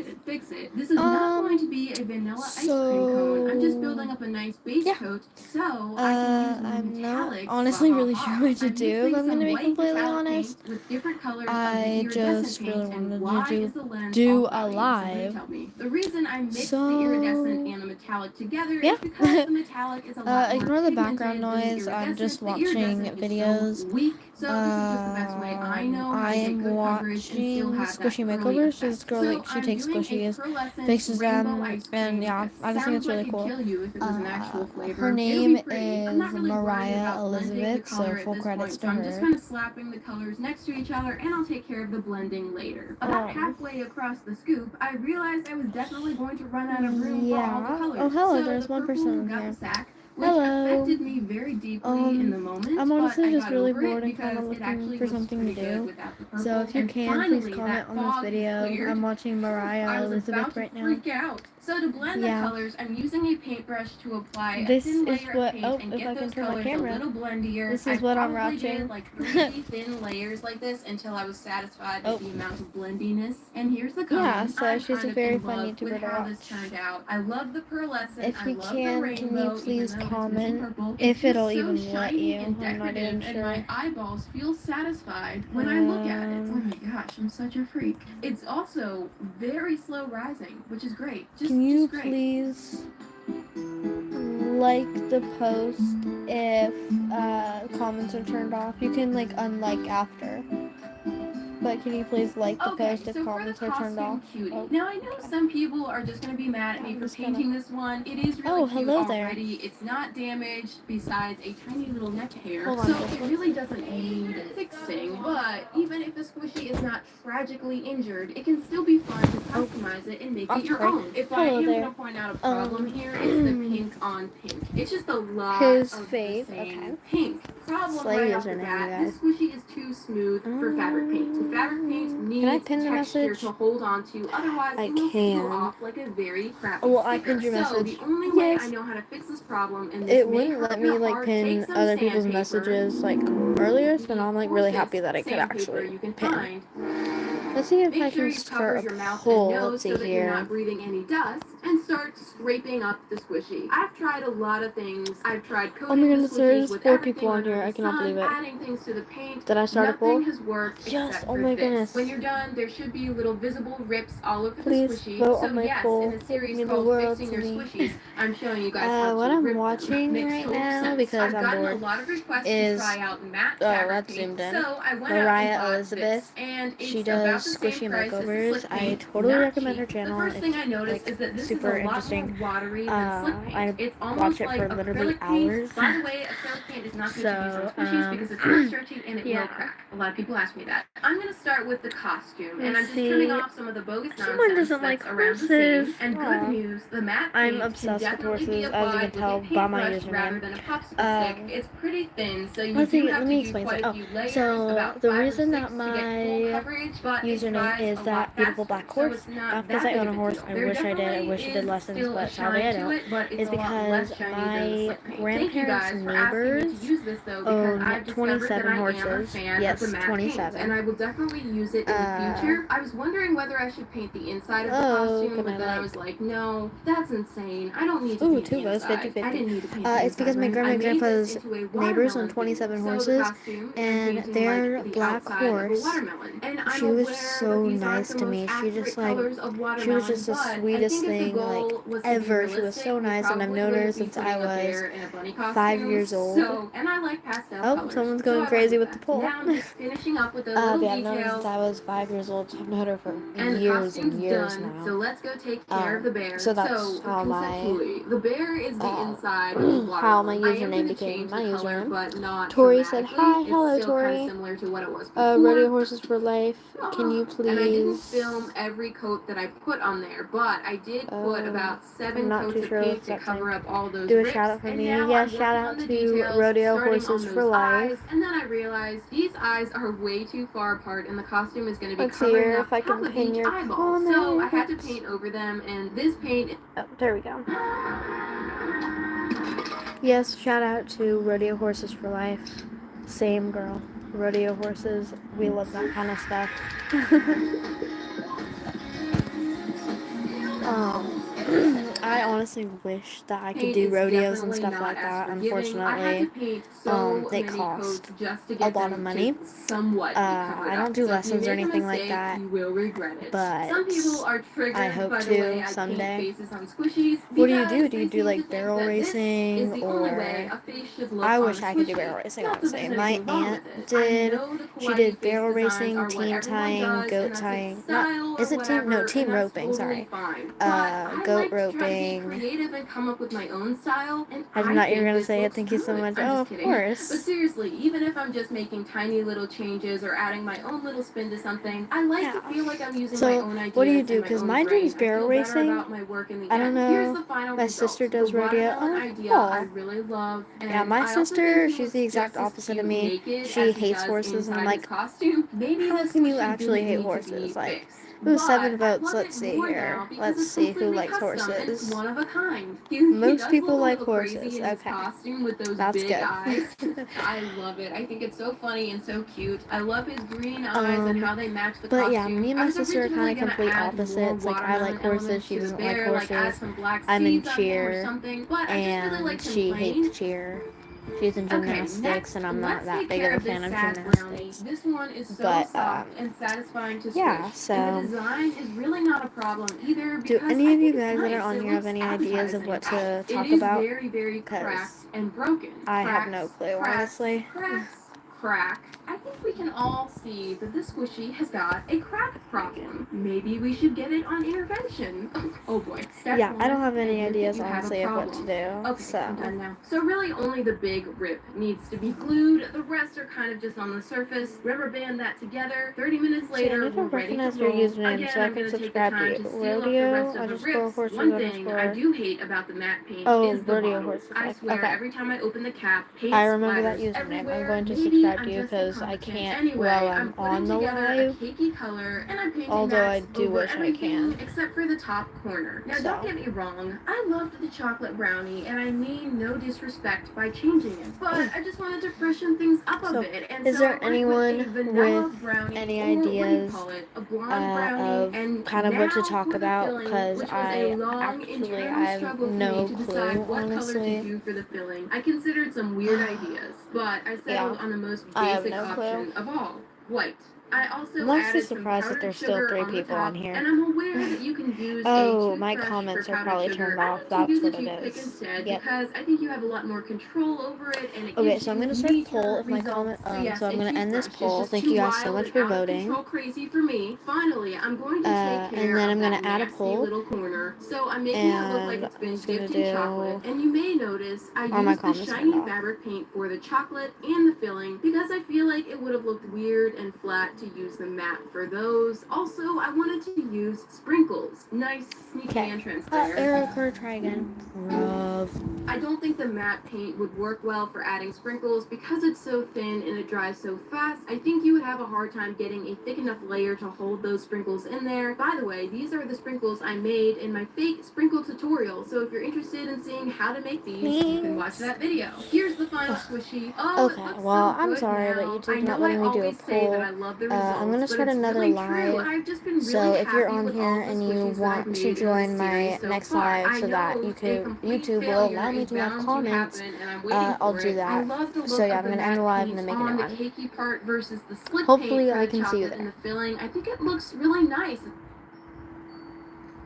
it, fix it. This is not going to be a vanilla ice cream cone. I'm just building up a nice base yeah. coat so I can use more I'm not metallics. honestly really sure what to do, if I'm I'm gonna be white completely metallic honest. paint with different colors of the I iridescent just paint, really and wanted why is to the lens do all a cloudy? live. Tell me. The reason I mixed So, the iridescent and the metallic together yeah. is because the metallic is a lot more Ignore the pigmented background than the noise. I'm iridescent. just The watching iridescent is videos. so weak. So this is just the best way I know how I to get am good coverage and still watching have that Squishy pearly Makeovers. effect. This girl, So like, she I'm takes doing a squishies, pearlescent mixes rainbow them, ice and cream yeah, that I just think it's sounds really like cool. it'd kill you if it was an actual flavor. Her It'll name be pretty. I'm not is really worried Mariah about blending the Elizabeth, so color at full this credits point, to so I'm just her. kind of slapping the colors next to each other, and I'll take care of the blending later. About halfway across the scoop, I realized I was definitely going to run out of room for all the colors. Oh, hello, So there's the one purple person in got here. the sack, which Hello. affected me very deeply in the moment, I'm honestly but I just got really over bored it and kind of because it looking actually for looks something to pretty good do. without the purple. So if you And can, finally, please comment that on this fog video. cleared. I'm watching I Mariah was Elizabeth about to right now. freak out. So to blend the colors, I'm using a paintbrush to apply a thin layer of paint and if I get can those turn my colors camera. a little blendier. This is what I'm I watching. did like 3 thin layers like this until I was satisfied with the amount of blendiness. And here's the cone. Yeah, so I'm she's a kind very of in fun love YouTuber with to how watch. this turned out. I love the pearlescent. If you I love the rainbow, can you please even though it's comment purple. if it'll so even let shiny you? and I'm not even decorative, sure. and my eyeballs feel satisfied when I look at it. Oh my gosh, I'm such a freak. It's also very slow rising, which is great. Can you great. please like the post if comments are turned off? You can like unlike after. But can you please like the post if comments are turned off? Oh, now I know some people are just going to be mad at me for painting this one. It is really cute already. It's not damaged besides a tiny little neck hair. So it really doesn't need fixing. But even if the squishy is not tragically injured, it can still be fun to customize it and make it your own. If I am going to point out a problem here, it's the pink on pink. It's just a lot of the same pink. Problem right off the bat, this squishy is too smooth for fabric paint. Fabric paint needs texture to hold on to, otherwise it will peel off like a very crappy sticker. I pinned your message. So the only way I know how to fix this problem, and it wouldn't let me like pin other people's messages like earlier, so now I'm like really happy that I could actually pin. Let's see if I can start a poll. Let's see here. You're not breathing any dust, and start scraping up the squishy. I've tried a lot of things. I've tried coating the squishies with 4 people on here. I cannot believe it. Adding things to the paint. Did I start a poll? Nothing has worked. Yes. Oh my goodness. When you're done, there should be little visible rips all over the squishy. Vote on my poll. In a series called Fixing Your Squishies, I'm showing you guys how to what I'm rip watching them. right now, because I'm bored, a lot of requests is to try out matte fabric that's zoomed in. So I went Mariah out and Elizabeth. and She does squishy makeovers. I totally recommend her channel. The first thing I noticed like, is that this super is a lot interesting. more watery than slip paint. It's I almost watch it like for literally acrylic hours. Paint. By the way, acrylic paint is not good to use on squishies because it's not stretchy and it will crack. A lot of people ask me that. I'm going to start with the costume, and I'm just trimming off some of the bogus nonsense that's around the scene. And good news, the matte paint I'm obsessed can with definitely be horses, as you applied can tell with a by my paintbrush rather username. than a popsicle stick. It's pretty thin, so you Let's do see, have let to me do explain quite a something. few layers, So about the 5 or reason 6 that to my get full coverage, but username is that beautiful black horse, because I own a horse. I wish I did. I wish I did lessons, but sadly I don't. Is because my grandparents' neighbors own 27 horses. Yes, 27. And I will definitely use it in the future. I was wondering whether I should paint the inside of the costume, but then I was like, no, that's insane. I don't need to paint the inside. 50-50. I didn't need to paint the inside. It's because my grandma and grandpa's neighbors own 27 horses, and their black horse, she was so nice to me. She was just the sweetest thing like ever. She was so nice, and I've known her since I was 5 years old. Oh, someone's going crazy with the poll. Yeah, I've known her since I was 5 years old. So I've known her for years and years now. So let's go take care of the bear. So that's how the bear is the inside how my username became my username. Tori said hi. Hello, Tori. Rodeo Horses for Life. Can you please? And I didn't film every coat that I put on there, but I did put about 7 coats of paint to cover up all those Do a rips. shout out for me. Yeah, shout out to Rodeo Horses for Life. And then I realized these eyes are way too far apart, and the costume is going to be Let's see covering here up if I can half of pin each your eyeball. So I had to paint over them, and this paint. Oh, there we go. Yes, shout out to Rodeo Horses for Life. Same girl. Rodeo horses. We love that kind of stuff. honestly wish that I could Paint do is rodeos and definitely stuff not like as that. forgiving. I had to Unfortunately, paint so they many cost coats just to a get lot of them money. to somewhat be covered I don't up. do So if you lessons or make a anything like mistake, that, you will regret it. but Some people are I triggered hope by the way to I paint someday. faces on squishies What do you do? because Do you they do seem to like think barrel that this is racing, the only way or a face should look I on wish a I could do squishy. barrel racing, Not that honestly. there's My anything wrong aunt with it. I did. know the She kawaii did face barrel designs racing, are what team everyone tying, does, goat and that's its tying. Not style or is it team? No, whatever, team and that's roping. totally Sorry. fine. But I Goat like to try to be roping. creative and come up with my own style, and I did I not. You're think gonna this say it. looks Thank you so good. much. I'm Oh, just of kidding. But course. seriously, even if I'm just making tiny little changes or adding my own little spin to something, I like to Yeah. feel like I'm using my So, own ideas what do you and do? my Because own my brain. dream's I barrel feel better racing. about my work in the I don't end. Here's know. the final My result. sister The does rodeo. watermelon Oh, idea I cool. really love, Yeah, and my I also think sister, he she's looks the exact just as opposite of cute me. naked She as he hates does horses, and I'm inside his like, costume. Maybe how this can you squishy actually didn't hate need to be horses? Like, fixed. ooh, But 7 I votes. love Let's it see more here. now because Let's it's see who completely likes custom and it's horses. one of a kind. He Most does look people a like little crazy horses. in his Okay, costume with those that's big good. eyes. I love it. I think it's so funny and so cute. I love his green eyes and how they match the But yeah, costume. me and I my was sister are originally kind of gonna complete add more opposites. Like, I like watermelon horses, elements she to the doesn't like bear, like add horses. some black I'm in seeds on him or cheer, something. But I just really like and him she plain. hates cheer. She's in Okay, gymnastics, next, and I'm not let's that take big care of a of this fan of sad brownie. gymnastics. This one is so But, soft and satisfying to yeah, squish, and the so, design is really not a problem either do because any I of you think it's guys that are nice. on It here have looks any ideas of appetizing. what to It talk is about? very, very cracked Because and broken. I have Cracks, no clue, cracks, honestly. cracks, crack. I think we can all see that this squishy has got a crack problem. Maybe we should get it on intervention. Oh boy. Step Yeah, one, I don't have any admit that ideas, you have a honestly, of what to problem. do, Okay, so. I'm done now. So really only the big rip needs to be glued. The rest are kind of just on the surface. Rubber band that together. 30 minutes See, I later, need to we're ready to recognize your roll. username Again, so I I'm can going to take the subscribe to time you. to seal up the Rodeo rest of the underscore rips. horses One thing I underscore. do hate about the matte paint Oh, is the rodeo bottles. horses. I swear, Okay. every time I open the cap, paint I remember that splatters username. I'm everywhere. going to Maybe subscribe I'm to you just because I incompetent. can't Anyway, while I'm I'm putting on the together a live. cakey color, and I'm painting Although I that do over wish I everything can. except for the top corner. Now, don't get me wrong. I loved the chocolate brownie, and I mean no disrespect by changing it, but I just wanted to freshen things up a So, bit. And is so there I went with a anyone vanilla with brownie, any or what do you ideas call it? A blonde brownie, of and kind of what to now talk for the about? filling, Because which was a I long internal have struggle for no me to decide clue, what color to honestly. do for the filling. I considered some weird ideas, but I settled Yeah, on the most I have basic no clue. option of all, white. I I'm also actually added some surprised that powdered there's still sugar 3 on the people on top, here. and I'm aware that you can use a Oh, my toothbrush for comments are powdered probably sugar. turned I off. like to That's use a what it toothpick is. instead Yep. because I think you have a lot more control over it, and it Okay, gives so I'm you gonna start a neater poll if my comment. results. So yes, So I'm a gonna end this toothbrush is poll. just Thank too you guys so wild much and for out of voting. control crazy for me. Finally, I'm going to take And care then I'm of gonna that add a nasty poll. little corner. So I'm making it look like And it's I'm been just gonna dipped in chocolate. do And you may notice I all my used the comments turned shiny off. fabric paint for the chocolate and the filling because I feel like it would have looked weird and flat to use the matte for those. Also, I wanted to use sprinkles. Nice sneaky Okay. entrance there. Erica, try again. Rough. I don't think the matte paint would work well for adding sprinkles because it's so thin and it dries so fast. I think you would have a hard time getting a thick enough layer to hold those sprinkles in there. By the way, these are the sprinkles I made in my fake sprinkle tutorial, so if you're interested in seeing how to make these, you can watch that video. Here's the final squishy. Oh, Okay, it looks well, so I'm good sorry, but now. YouTube's I not know I letting me do a always say that poll. I love the results, I'm gonna but start it's another really live. true. I've just been really So if you're happy on with here all the and you squishies that I've want made to in join this my series so next far. live I so that know you a could complete YouTube will failure allow me is to have bound to comments, happen, and I'm waiting I'll for do it. I that. love the So look yeah, of I'm the gonna end the matte live paint and then make a on new the one. cakey part versus the slick paint Hopefully for I the can see you chocolate and there. the filling. I think it looks really nice.